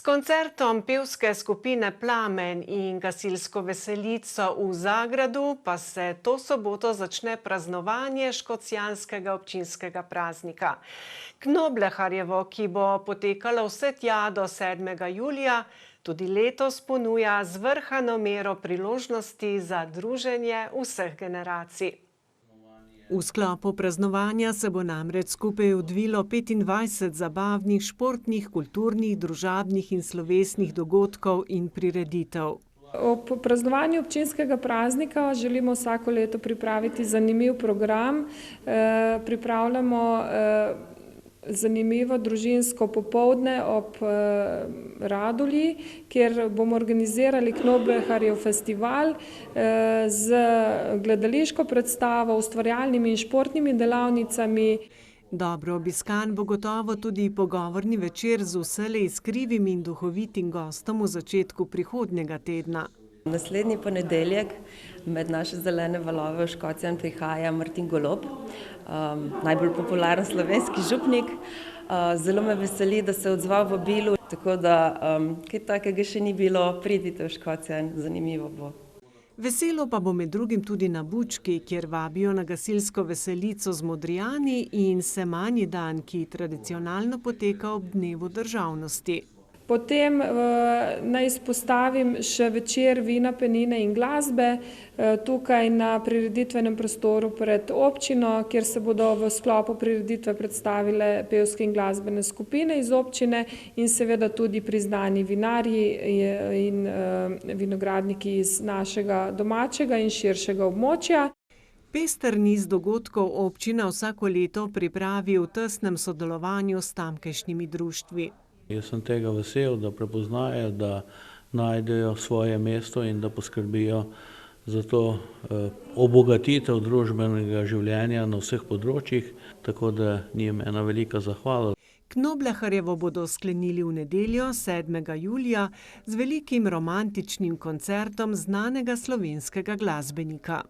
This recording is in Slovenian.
koncertom pevske skupine Plamen in gasilsko veselico v Zagradu pa se to soboto začne praznovanje škocjanskega občinskega praznika. Knobleharjevo, ki bo potekalo vse tja do 7. julija, tudi letos ponuja zvrhano mero priložnosti za druženje vseh generacij. V sklopu praznovanja se bo namreč skupaj odvilo 25 zabavnih, športnih, kulturnih, družabnih in slovesnih dogodkov in prireditev. Ob praznovanju občinskega praznika želimo vsako leto pripraviti zanimiv program. Pripravljamo zanimivo družinsko popoldne ob Radulji, kjer bomo organizirali Knobleharjev festival z gledališko predstavo, ustvarjalnimi in športnimi delavnicami. Dobro obiskan bo gotovo tudi pogovorni večer z vselej iskrivim in duhovitim gostom v začetku prihodnjega tedna. Naslednji ponedeljek med naše zelene valove v Škocjan prihaja Martin Golob, najbolj popularen slovenski župnik. Zelo me veseli, da se je odzval vabilu, tako da kaj takega še ni bilo, pridite v Škocjan, zanimivo bo. Veselo pa bo med drugim tudi na Bučki, kjer vabijo na gasilsko veselico z Modrijani in semanji dan, ki tradicionalno poteka ob dnevu državnosti. Potem naj izpostavim še večer vina, penine in glasbe tukaj na prireditvenem prostoru pred občino, kjer se bodo v sklopu prireditve predstavile pevske in glasbene skupine iz občine in seveda tudi priznani vinarji in vinogradniki iz našega domačega in širšega območja. Pester niz dogodkov občina vsako leto pripravi v tesnem sodelovanju s tamkajšnjimi društvi. Jaz sem tega vesel, da prepoznajo, da najdejo svoje mesto in da poskrbijo za to obogatitev družbenega življenja na vseh področjih, tako da njim ena velika zahvala. Knobleharjevo bodo sklenili v nedeljo, 7. julija, z velikim romantičnim koncertom znanega slovenskega glasbenika.